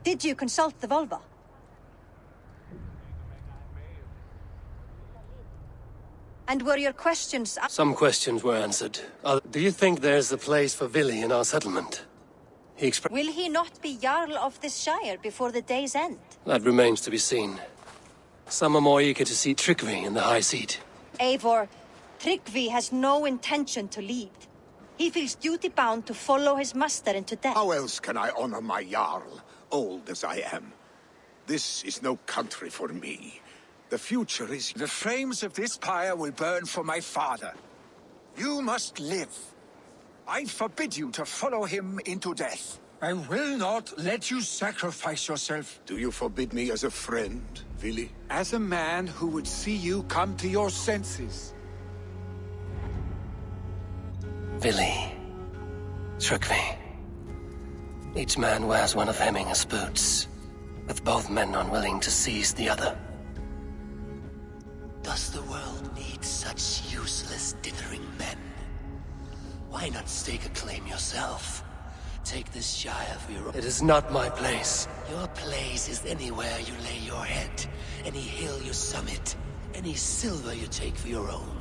Did you consult the Volva? And were your questions... Some questions were answered. Do you think there's a place for Vili in our settlement? Will he not be Jarl of this shire before the day's end? That remains to be seen. Some are more eager to see Tryggvi in the high seat. Eivor, Tryggvi has no intention to lead. He feels duty-bound to follow his master into death. How else can I honor my Jarl, old as I am? This is no country for me. The future is... The flames of this pyre will burn for my father. You must live. I forbid you to follow him into death. I will not let you sacrifice yourself. Do you forbid me as a friend, Vili? As a man who would see you come to your senses. Vili. Tryggvi. Each man wears one of Hemminger's boots, with both men unwilling to seize the other. Does the world need such useless, dithering men? Why not stake a claim yourself? Take this shire for your own... It is not my place. Your place is anywhere you lay your head, any hill you summit, any silver you take for your own.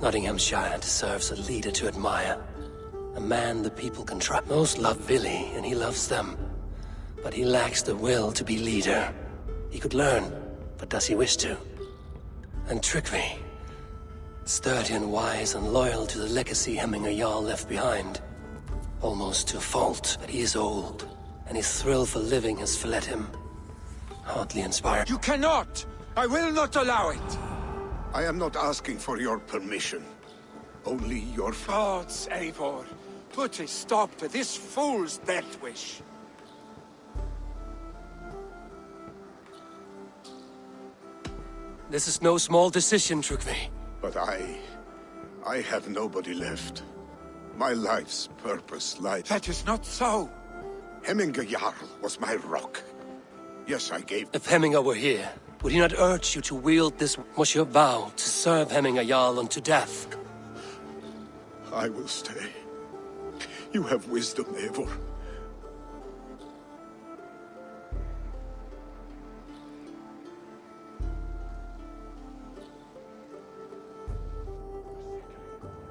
Nottinghamshire deserves a leader to admire. A man the people can trust. Most love Vili, and he loves them. But he lacks the will to be leader. He could learn, but does he wish to? And Tryggvi, sturdy and wise and loyal to the legacy Hemminger Jarl left behind. Almost to a fault, but he is old, and his thrill for living has fled him. Hardly inspired. You cannot! I will not allow it! I am not asking for your permission. Only your... Gods, Eivor, put a stop to this fool's death wish. This is no small decision, Tryggvi. But I have nobody left. My life's purpose lies... That is not so. Hemminger Jarl was my rock. Yes, I gave... If Hemminger were here, would he not urge you to wield this? Was your vow to serve Hemminger Jarl unto death? I will stay. You have wisdom, Eivor.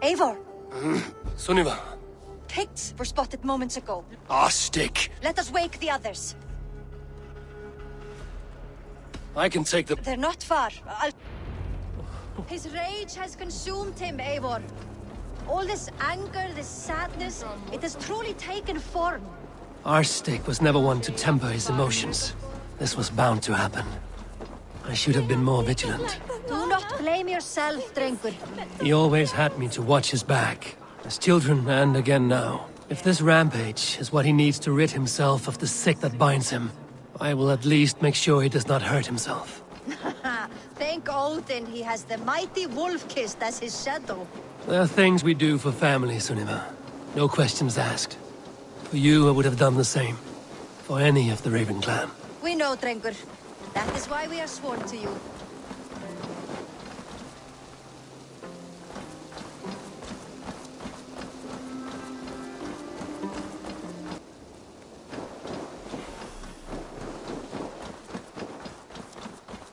Eivor! Sunniva. Picts were spotted moments ago. Stick. Let us wake the others. I can take them. They're not far. His rage has consumed him, Eivor. All this anger, this sadness, it has truly taken form. Stick was never one to temper his emotions. This was bound to happen. I should have been more vigilant. Do not blame yourself, Drengur. He always had me to watch his back. As children, and again now. If this rampage is what he needs to rid himself of the sick that binds him, I will at least make sure he does not hurt himself. Thank Odin he has the mighty Wolf-Kissed as his shadow. There are things we do for family, Sunniva. No questions asked. For you, I would have done the same. For any of the Raven clan. We know, Drengur. That is why we are sworn to you.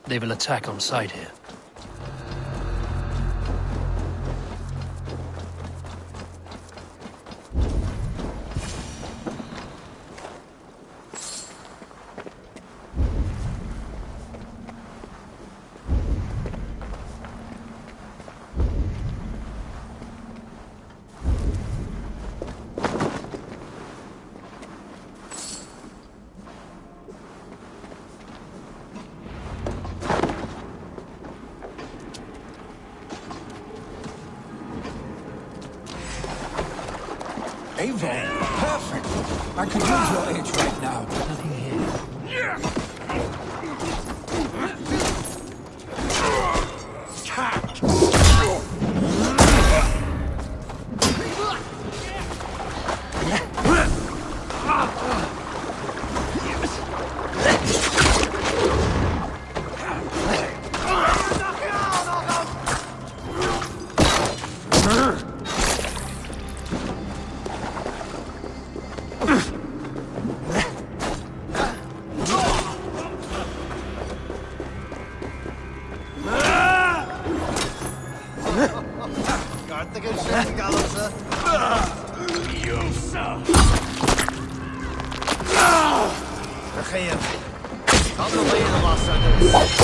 They will attack on sight here. Eivor, perfect! I could use your aid right now. Nothing here. تخيل قبل ما يطلع السادس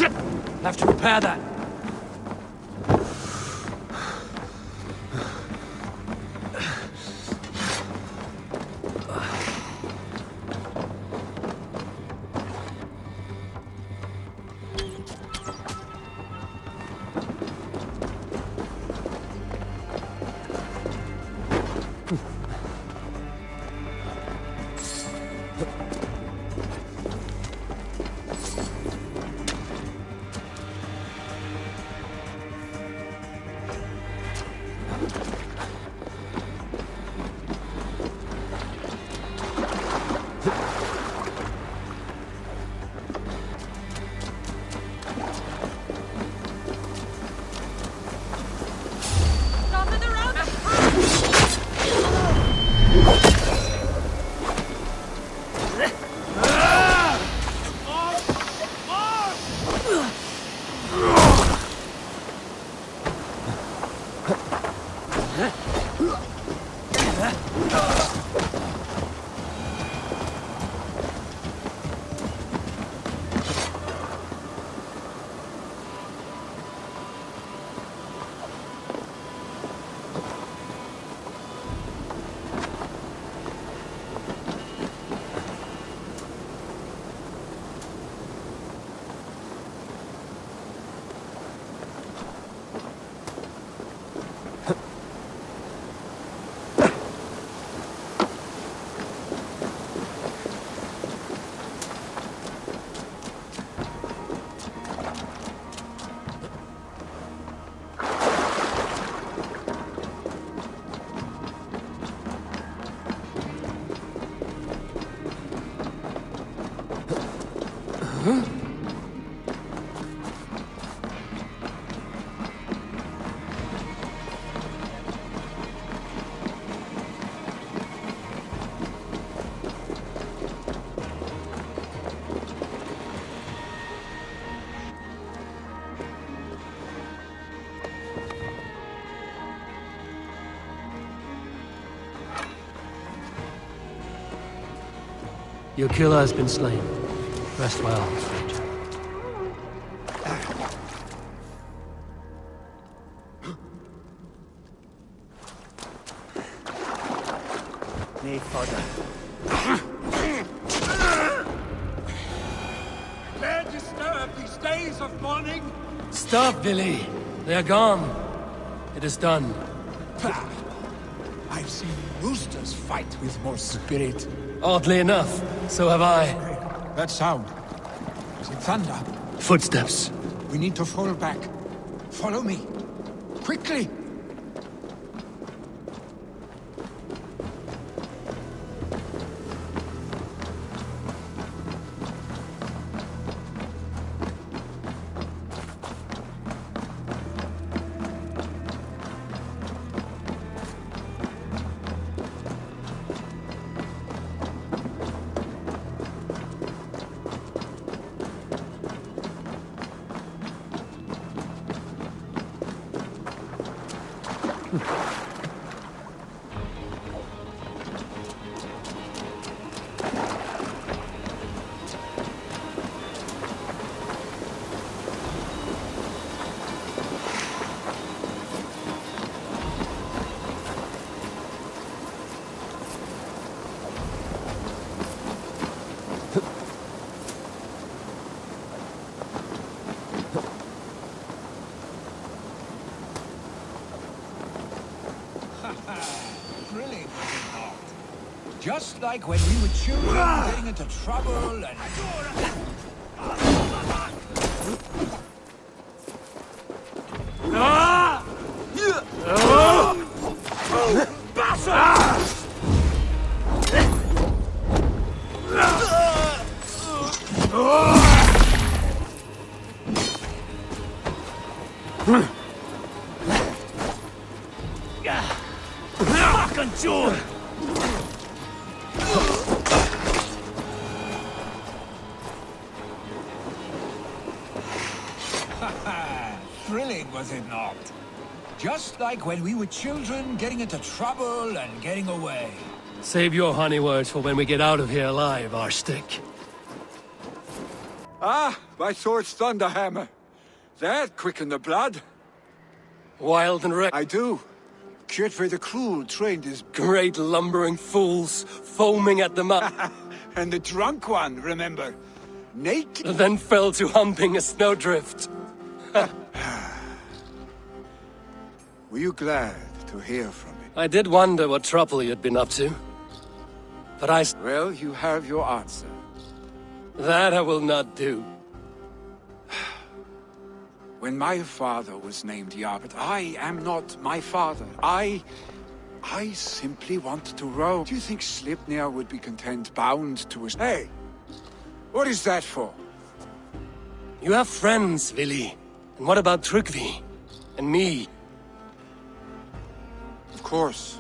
Shit! Have to repair that. Your killer has been slain. Rest well, stranger. Nay, father. Dare disturb these days of mourning? Stop, Vili. They are gone. It is done. Pah! I've seen roosters fight with more spirit. Oddly enough, so have I. That sound. Is it thunder? Footsteps. We need to fall back. Follow me. Quickly! Thrilling, was it not? Just like when we were children, getting into trouble and... Thrilling, was it not? Just like when we were children, getting into trouble and getting away. Save your honey words for when we get out of here alive, our stick. Ah, my sword's thunderhammer. That quickened the blood. Wild and wrecked. I do. Cured for the cruel trained his... Great lumbering fools, foaming at the mouth. And the drunk one, remember? Naked. Then fell to humping a snowdrift. Were you glad to hear from me? I did wonder what trouble you'd been up to. But Well, you have your answer. that I will not do. When my father was named Jarl, but I am not my father. I simply want to roam. Do you think Sleipnir would be content bound to us? Hey! What is that for? You have friends, Vili. And what about Tryggvi? And me? Of course.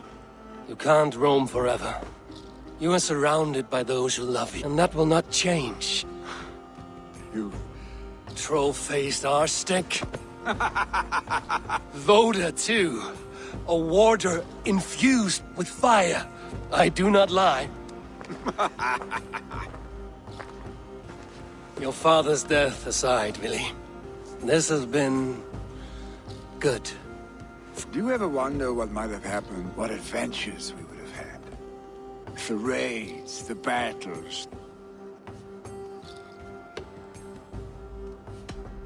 You can't roam forever. You are surrounded by those who love you, and that will not change. You... Troll-faced arstick. Voda, too. A warder infused with fire. I do not lie. Your father's death aside, Vili. This has been... good. Do you ever wonder what might have happened? What adventures we would have had? The raids, the battles.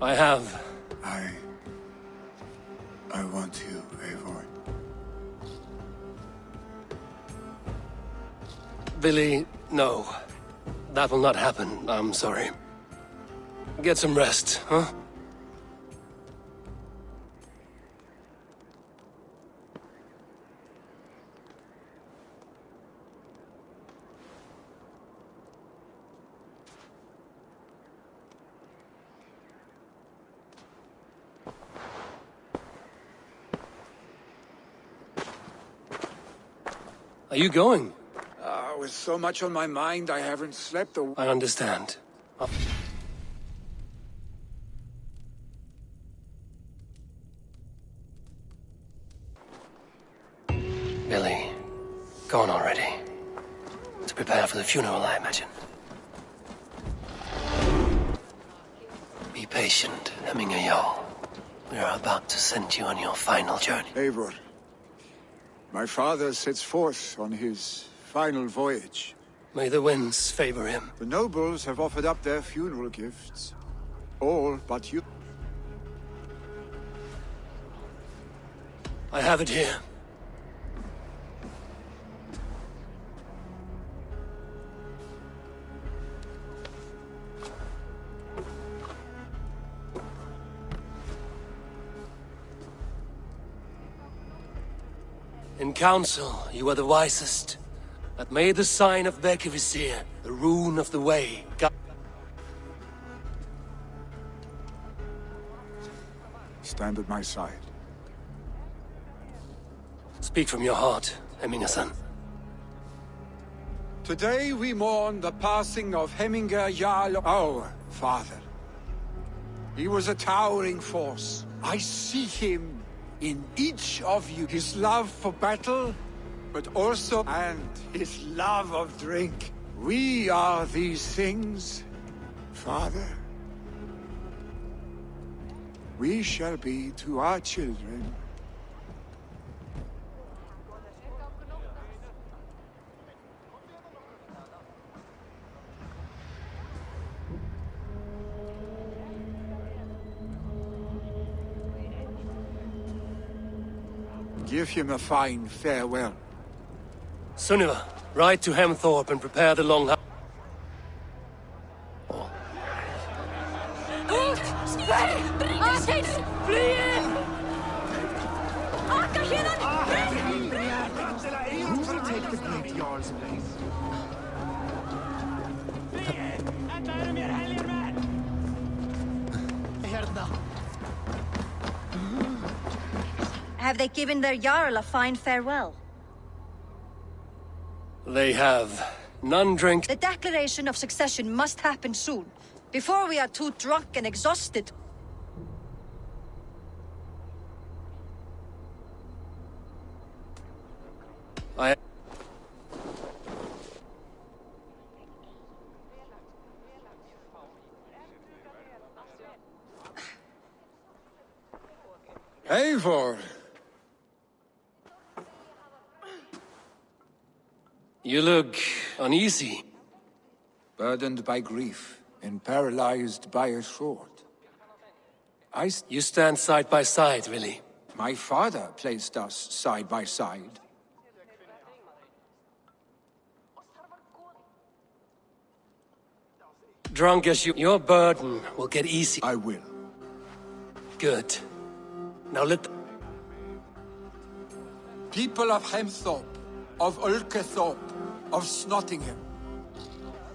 I have. I want you, Eivor. Vili, no. That will not happen. I'm sorry. Get some rest, huh? Are you going? With so much on my mind, I haven't slept a... I understand. Vili, gone already. To prepare for the funeral, I imagine. Be patient, Jarl. We are about to send you on your final journey. Eivor, my father sets forth on his final voyage. May the winds favor him. The nobles have offered up their funeral gifts. All but you. I have it here. In council, you are the wisest. But may the sign of Bekivisir, the rune of the way, Stand at my side. speak from your heart, Hemmingason. Today we mourn the passing of Hemminga Jarl, our father. He was a towering force. I see him in each of you. His love for battle, but also, and his love of drink. We are these things, Father. We shall be to our children. Give him a fine farewell. Sunniva, ride to Hemthorpe and prepare the long... Take the great Jarl's place. Have they given their Jarl a fine farewell? They have. None drink... The declaration of succession must happen soon, before we are too drunk and exhausted. I... Eivor! You look uneasy. Burdened by grief and paralyzed by a sword. You stand side by side, Vili. My father placed us side by side. Drunk as you... Your burden will get easy. I will. Good. Now let... People of Hemthorpe, of Ulkethorpe, of Snottingham.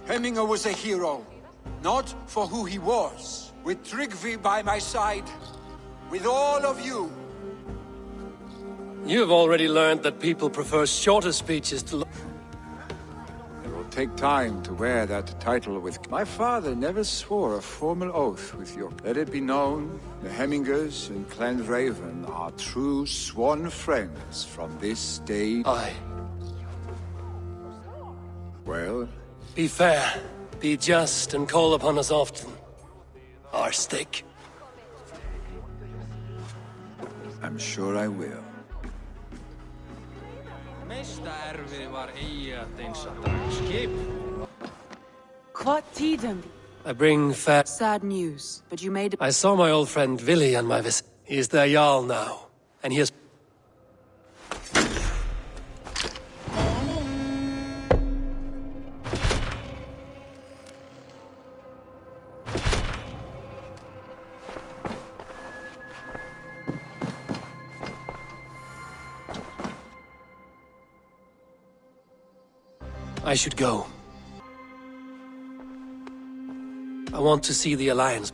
Hemminger was a hero, not for who he was. With Tryggvi by my side, with all of you. You've already learned that people prefer shorter speeches to... It will take time to wear that title with... My father never swore a formal oath with your... Let it be known, the Hemmingers and Clanraven are true sworn friends from this day... Aye. Well? Be fair, be just, and call upon us often. Our stick. I'm sure I will. I bring fat... Sad news, but you made... I saw my old friend Vili on my visit. He's their Jarl now, and he has... I should go. I want to see the Alliance.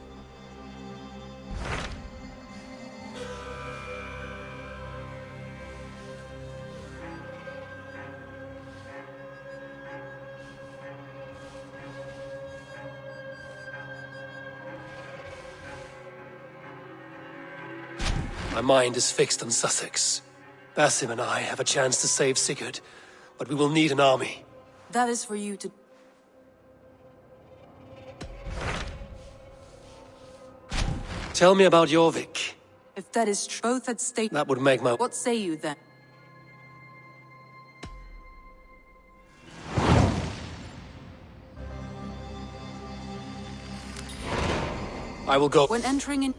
My mind is fixed on Sussex. Basim and I have a chance to save Sigurd, but we will need an army. That is for you to... Tell me about Jorvik. If that is true, both at stake... That would make my... What say you then? I will go. When entering in...